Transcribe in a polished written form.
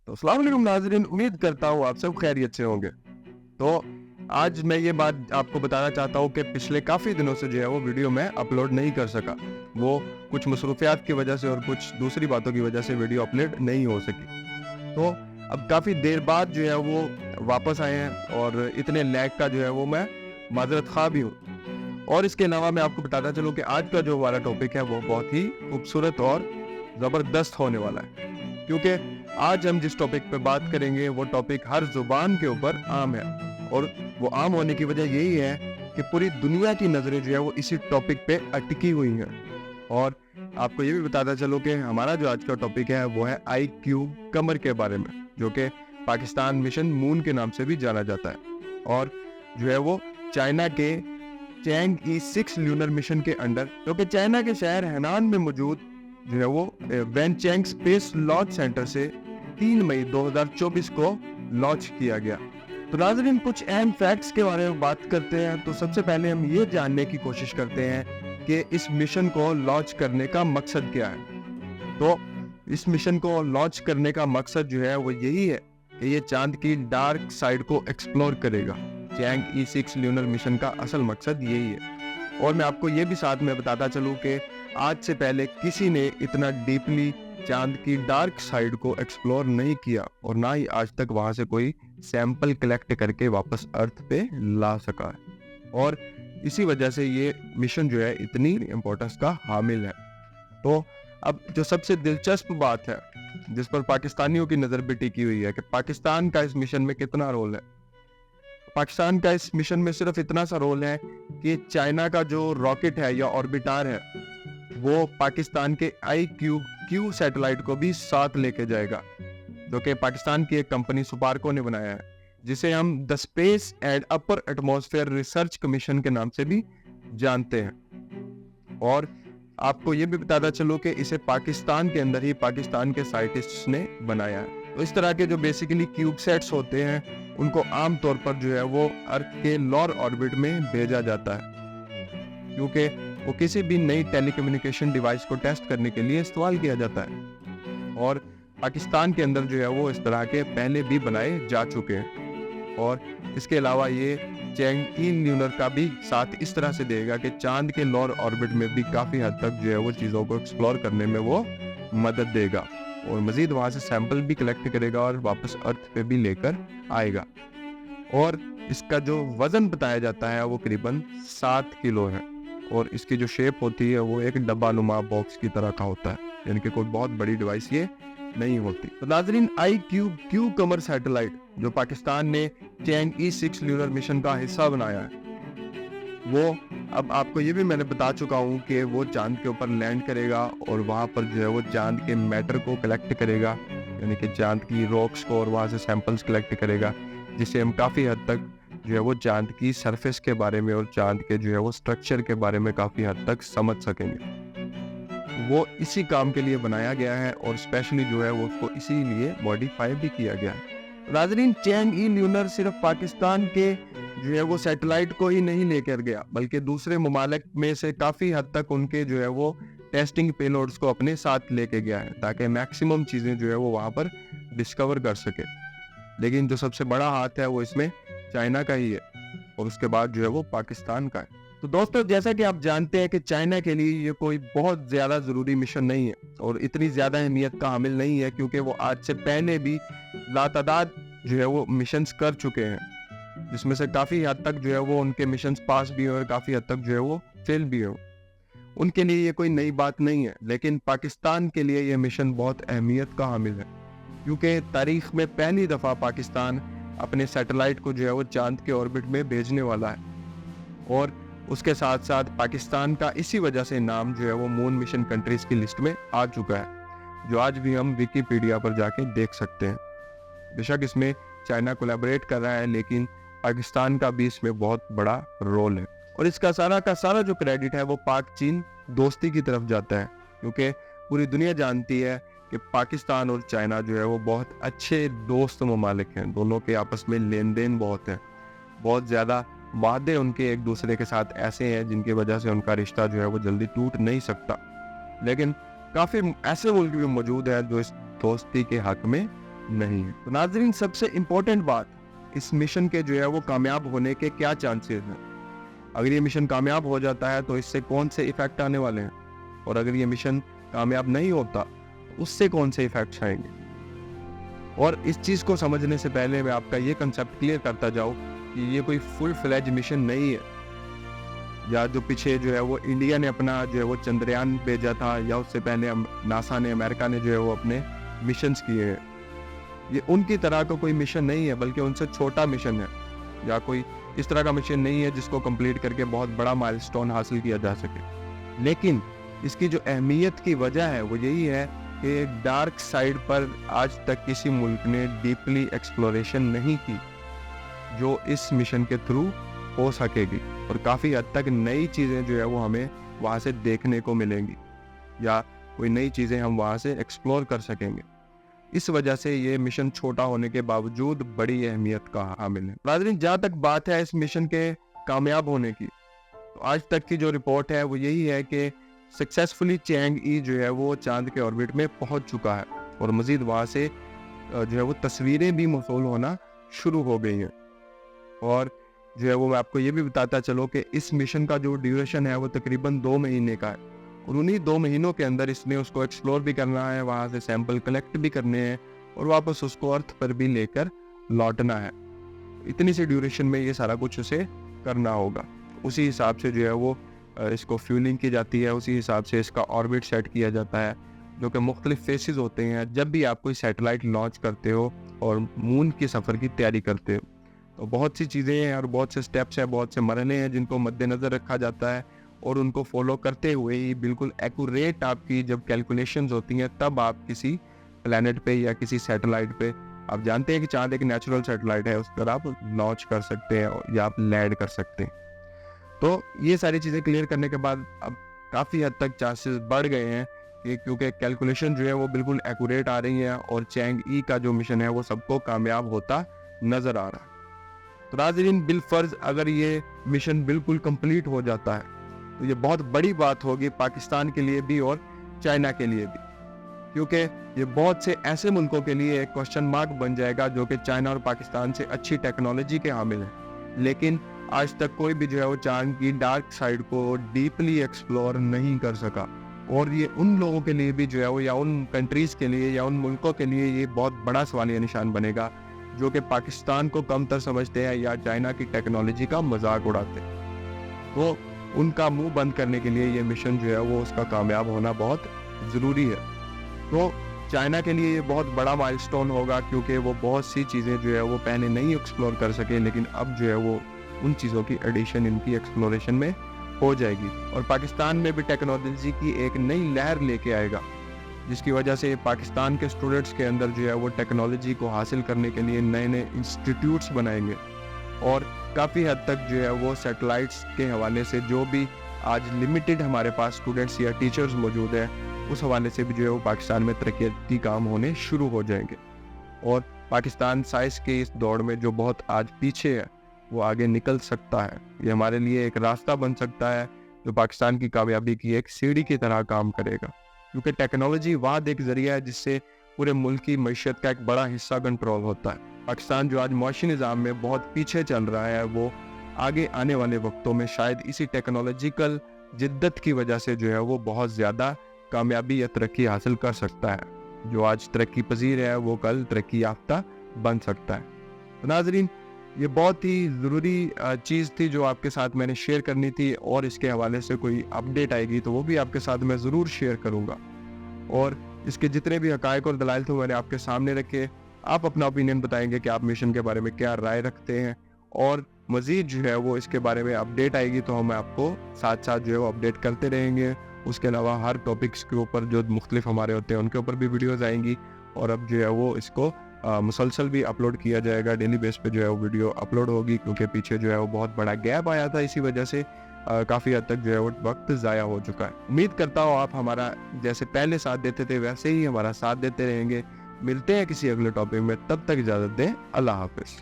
तो अस्सलाम वालेकुम नाज़रीन, उम्मीद करता हूँ आप सब खैरियत से होंगे। तो आज मैं ये बात आपको बताना चाहता हूँ कि पिछले काफ़ी दिनों से जो है वो वीडियो मैं अपलोड नहीं कर सका। वो कुछ मसरूफियात की वजह से और कुछ दूसरी बातों की वजह से वीडियो अपलोड नहीं हो सकी। तो अब काफ़ी देर बाद जो है वो वापस आए हैं और इतने लैग का जो है वो मैं माज़रत ख़्वाह भी हूँ। और इसके अलावा मैं आपको बताता चलूँ कि आज का जो हमारा टॉपिक है वो बहुत ही खूबसूरत और ज़बरदस्त होने वाला है, क्योंकि आज हम जिस टॉपिक पे बात करेंगे वो टॉपिक हर जुबान के ऊपर आम है। और वो आम होने की वजह यही है कि पूरी दुनिया की नजरें जो है वो इसी टॉपिक पे अटकी हुई हैं। और आपको ये भी बताता चलो कि हमारा जो आज का टॉपिक है वो है IQ कमर के बारे में, जो कि पाकिस्तान मिशन मून के नाम से भी जाना जाता है और जो है वो चाइना के चैंग E6 ल्यूनर मिशन के अंडर, जो कि चाइना के शहर हैनान में मौजूद जो है वो वैनचैंग स्पेस लॉन्च सेंटर से 3 मई 2024 को लॉन्च किया गया। तो नाज़रीन, कुछ अहम फैक्ट्स के बारे में बात करते हैं। तो सबसे पहले हम ये जानने की कोशिश करते हैं कि इस मिशन को लॉन्च करने का मकसद क्या है। तो इस मिशन को लॉन्च करने का मकसद जो है वो यही है कि ये चांद की डार्क साइड को एक्सप्लोर करेगा। चैंग E6 ल्यूनर मिशन का असल मकसद यही है। और मैं आपको ये भी साथ में बताता चलूं कि आज से पहले किसी ने इतना डीपली चांद की डार्क साइड को एक्सप्लोर नहीं किया और ना ही आज तक वहां से कोई सैंपल कलेक्ट करके वापस अर्थ पे ला सका है। और इसी वजह से ये मिशन जो है इतनी इम्पोर्टेंस का हामिल है। तो अब जो सबसे दिलचस्प बात है जिस पर पाकिस्तानियों की नजर भी टिकी हुई है कि पाकिस्तान का इस मिशन में कितना रोल है। पाकिस्तान का इस मिशन में सिर्फ इतना सा रोल है कि चाइना का जो रॉकेट है या ऑर्बिटर है वो पाकिस्तान के IQ सैटेलाइट को भी साथ लेके जाएगा, जो कि पाकिस्तान की एक कंपनी सुपार्को ने बनाया है, जिसे हम the space and upper atmosphere research commission के नाम से भी जानते हैं। और आपको ये भी बताता चलो कि इसे पाकिस्तान के अंदर ही पाकिस्तान के साइंटिस्ट्स ने बनाया है। तो इस तरह के जो बेसिकली क्यूबसेट्स होते हैं उनको आमतौर पर जो है वो अर्थ के लोअर ऑर्बिट में भेजा जाता है, क्योंकि वो किसी भी नई टेलीकम्युनिकेशन डिवाइस को टेस्ट करने के लिए इस्तेमाल किया जाता है। और पाकिस्तान के अंदर जो है वो इस तरह के पहले भी बनाए जा चुके हैं। और इसके अलावा ये चैंग E ल्यूनर का भी साथ इस तरह से देगा कि चांद के लोअर ऑर्बिट में भी काफ़ी हद तक जो है वो चीज़ों को एक्सप्लोर करने में वो मदद देगा और मज़ीद वहाँ से सैंपल भी कलेक्ट करेगा और वापस अर्थ पे भी लेकर आएगा। और इसका जो वज़न बताया जाता है वो करीबन 7 किलो है और इसकी जो शेप होती है वो एक डब्बा नुमा बॉक्स की तरह का होता है, यानी कि कोई बहुत बड़ी डिवाइस ये नहीं होती। तो नाज़रीन, IQ कमर सैटेलाइट जो पाकिस्तान ने चैंग E6 ल्यूनर मिशन का हिस्सा बनाया है, वो अब आपको ये भी मैंने बता चुका हूँ कि वो चांद के ऊपर लैंड करेगा और वहाँ पर जो है वो चांद के मैटर को कलेक्ट करेगा, यानी कि चांद की रॉक्स को, और वहाँ से सैंपल्स कलेक्ट करेगा, जिससे हम काफ़ी हद तक जो है वो चांद की सरफेस के बारे में और चांद के जो है वो स्ट्रक्चर के बारे में काफ़ी हद तक समझ सकेंगे। वो इसी काम के लिए बनाया गया है और स्पेशली जो है वो उसको इसीलिए मॉडिफाई भी किया गया है। नाज़रीन, चैंग E ल्यूनर सिर्फ पाकिस्तान के जो है वो सैटेलाइट को ही नहीं लेकर गया, बल्कि दूसरे ममालिक में से काफ़ी हद तक उनके जो है वो टेस्टिंग पेलोड्स को अपने साथ लेके गया है, ताकि मैक्सिमम चीज़ें जो है वो वहाँ पर डिस्कवर कर सके। लेकिन जो सबसे बड़ा हाथ है वो इसमें चाइना का ही है और उसके बाद जो है वो पाकिस्तान का है। तो दोस्तों, जैसा कि आप जानते हैं कि चाइना के लिए ये कोई बहुत ज़्यादा ज़रूरी मिशन नहीं है और इतनी ज़्यादा अहमियत का हामिल नहीं है, क्योंकि वो आज से पहले भी लातादाद जो है वो मिशंस कर चुके हैं, जिसमें से काफ़ी हद तक जो है वो उनके मिशंस पास भी हुए और काफ़ी हद तक जो है वो फेल भी हुए। उनके लिए ये कोई नई बात नहीं है, लेकिन पाकिस्तान के लिए ये मिशन बहुत अहमियत का हामिल है, क्योंकि तारीख में पहली दफ़ा पाकिस्तान अपने सैटेलाइट को जो है वो चांद के ऑर्बिट में भेजने वाला है। और उसके साथ साथ पाकिस्तान का इसी वजह से नाम जो है वो मून मिशन कंट्रीज की लिस्ट में आ चुका है, जो आज भी हम विकिपीडिया पर जाके देख सकते हैं। बेशक इसमें चाइना कोलैबोरेट कर रहा है, लेकिन पाकिस्तान का भी इसमें बहुत बड़ा रोल है और इसका सारा का सारा जो क्रेडिट है वो पाक चीन दोस्ती की तरफ जाता है, क्योंकि पूरी दुनिया जानती है कि पाकिस्तान और चाइना जो है वो बहुत अच्छे दोस्त ममालिक हैं। दोनों के आपस में लेन देन बहुत है, बहुत ज़्यादा वादे उनके एक दूसरे के साथ ऐसे हैं जिनकी वजह से उनका रिश्ता जो है वो जल्दी टूट नहीं सकता। लेकिन काफ़ी ऐसे मुल्क भी मौजूद हैं जो इस दोस्ती के हक में नहीं है। तो नाज़रीन, सबसे इम्पोर्टेंट बात, इस मिशन के जो है वो कामयाब होने के क्या चांसेस हैं। अगर ये मिशन कामयाब हो जाता है तो इससे कौन से इफेक्ट आने वाले हैं, और अगर ये मिशन कामयाब नहीं होता तो उससे कौन से इफेक्ट्स आएंगे। और इस चीज़ को समझने से पहले मैं आपका ये कंसेप्ट क्लियर करता जाऊँ कि ये कोई फुल फ्लेज मिशन नहीं है, या जो पीछे जो है वो इंडिया ने अपना जो है वो चंद्रयान भेजा था, या उससे पहले नासा ने, अमेरिका ने जो है वो अपने मिशंस किए हैं। ये उनकी तरह का कोई मिशन नहीं है, बल्कि उनसे छोटा मिशन है, या कोई इस तरह का मिशन नहीं है जिसको कंप्लीट करके बहुत बड़ा माइलस्टोन हासिल किया जा सके। लेकिन इसकी जो अहमियत की वजह है वो यही है कि डार्क साइड पर आज तक किसी मुल्क ने डीपली एक्सप्लोरेशन नहीं की, जो इस मिशन के थ्रू हो सकेगी। और काफ़ी हद तक नई चीज़ें जो है वो हमें वहाँ से देखने को मिलेंगी, या कोई नई चीज़ें हम वहाँ से एक्सप्लोर कर सकेंगे। इस वजह से ये मिशन छोटा होने के बावजूद बड़ी अहमियत का हामिल है। नाज़रीन, जहाँ तक बात है इस मिशन के कामयाब होने की, तो आज तक की जो रिपोर्ट है वो यही है कि सक्सेसफुली चैंग ई जो है वो चांद के ऑर्बिट में पहुंच चुका है, और मज़ीद वहाँ से जो है वो तस्वीरें भी मौसूल होना शुरू हो गई हैं। और जो है वो मैं आपको ये भी बताता चलो कि इस मिशन का जो ड्यूरेशन है वो तकरीबन 2 महीने का है, और उन्हीं 2 महीनों के अंदर इसने उसको एक्सप्लोर भी करना है, वहाँ से सैंपल कलेक्ट भी करने हैं, और वापस उसको अर्थ पर भी लेकर लौटना है। इतनी सी ड्यूरेशन में ये सारा कुछ उसे करना होगा। उसी हिसाब से जो है वो इसको फ्यूलिंग की जाती है, उसी हिसाब से इसका ऑर्बिट सेट किया जाता है, जो कि मुख्तलिफ फेसेस होते हैं जब भी आप कोई सैटेलाइट लॉन्च करते हो और मून के सफ़र की तैयारी करते हो। तो बहुत सी चीज़ें हैं और बहुत से स्टेप्स हैं, बहुत से मरहले हैं जिनको मद्देनज़र रखा जाता है, और उनको फॉलो करते हुए ही बिल्कुल एक्यूरेट आपकी जब कैलकुलेशंस होती हैं तब आप किसी प्लैनेट पे या किसी सैटेलाइट पे, आप जानते हैं कि चांद एक नेचुरल सैटेलाइट है, उस पर आप लॉन्च कर सकते हैं या आप लैंड कर सकते हैं। तो ये सारी चीज़ें क्लियर करने के बाद अब काफ़ी हद तक चांसेस बढ़ गए हैं कि, क्योंकि कैलकुलेशन जो है वो बिल्कुल एक्यूरेट आ रही है, और चैंग ई का जो मिशन है वो सबको कामयाब होता नज़र आ रहा है। तो नाज़रीन, बिलफर्ज अगर ये मिशन बिल्कुल कंप्लीट हो जाता है तो ये बहुत बड़ी बात होगी पाकिस्तान के लिए भी और चाइना के लिए भी, क्योंकि ये बहुत से ऐसे मुल्कों के लिए एक क्वेश्चन मार्क बन जाएगा जो कि चाइना और पाकिस्तान से अच्छी टेक्नोलॉजी के हामिल हैं, लेकिन आज तक कोई भी जो है वो चांद की डार्क साइड को डीपली एक्सप्लोर नहीं कर सका। और ये उन लोगों के लिए भी जो है वो, या उन कंट्रीज़ के लिए या उन मुल्कों के लिए ये बहुत बड़ा सवालिया निशान बनेगा जो कि पाकिस्तान को कमतर समझते हैं या चाइना की टेक्नोलॉजी का मजाक उड़ाते हैं। तो उनका मुंह बंद करने के लिए ये मिशन जो है वो उसका कामयाब होना बहुत ज़रूरी है। तो चाइना के लिए ये बहुत बड़ा माइलस्टोन होगा, क्योंकि वो बहुत सी चीज़ें जो है वो पहले नहीं एक्सप्लोर कर सके, लेकिन अब जो है वो उन चीज़ों की एडिशन इनकी एक्सप्लोरेशन में हो जाएगी। और पाकिस्तान में भी टेक्नोलॉजी की एक नई लहर लेके आएगा, जिसकी वजह से पाकिस्तान के स्टूडेंट्स के अंदर जो है वो टेक्नोलॉजी को हासिल करने के लिए नए नए इंस्टीट्यूट्स बनाएंगे, और काफ़ी हद तक जो है वो सैटेलाइट्स के हवाले से जो भी आज लिमिटेड हमारे पास स्टूडेंट्स या टीचर्स मौजूद हैं, उस हवाले से भी जो है वो पाकिस्तान में तरक्याती काम होने शुरू हो जाएंगे। और पाकिस्तान साइंस के इस दौड़ में जो बहुत आज पीछे है वो आगे निकल सकता है। ये हमारे लिए एक रास्ता बन सकता है जो पाकिस्तान की कामयाबी की एक सीढ़ी की तरह काम करेगा, क्योंकि टेक्नोलॉजी वाद एक जरिया है जिससे पूरे मुल्क की मईशत का एक बड़ा हिस्सा कंट्रोल होता है। पाकिस्तान जो आज मुआशी निज़ाम में बहुत पीछे चल रहा है, वो आगे आने वाले वक्तों में शायद इसी टेक्नोलॉजिकल जिद्दत की वजह से जो है वो बहुत ज़्यादा कामयाबी या तरक्की हासिल कर सकता है। जो आज तरक्की पजीर है वो कल तरक्की याफ्ता बन सकता है। तो नाजरीन, ये बहुत ही ज़रूरी चीज़ थी जो आपके साथ मैंने शेयर करनी थी, और इसके हवाले से कोई अपडेट आएगी तो वो भी आपके साथ मैं ज़रूर शेयर करूँगा। और इसके जितने भी हकायक और दलाइल थे मैंने आपके सामने रखे। आप अपना ओपिनियन बताएंगे कि आप मिशन के बारे में क्या राय रखते हैं, और मज़ीद जो है वो इसके बारे में अपडेट आएगी तो हम आपको साथ साथ जो है वो अपडेट करते रहेंगे। उसके अलावा हर टॉपिक्स के ऊपर जो मुख्तलिफ हमारे होते हैं उनके ऊपर भी वीडियोज़ आएंगी, और अब जो है वो इसको मुसलसल भी अपलोड किया जाएगा। डेली बेस पे जो है वो वीडियो अपलोड होगी, क्योंकि पीछे जो है वो बहुत बड़ा गैप आया था, इसी वजह से काफ़ी हद तक जो है वो वक्त ज़ाया हो चुका है। उम्मीद करता हूँ आप हमारा जैसे पहले साथ देते थे वैसे ही हमारा साथ देते रहेंगे। मिलते हैं किसी अगले टॉपिक में, तब तक इजाज़त दें। अल्लाह हाफिज़।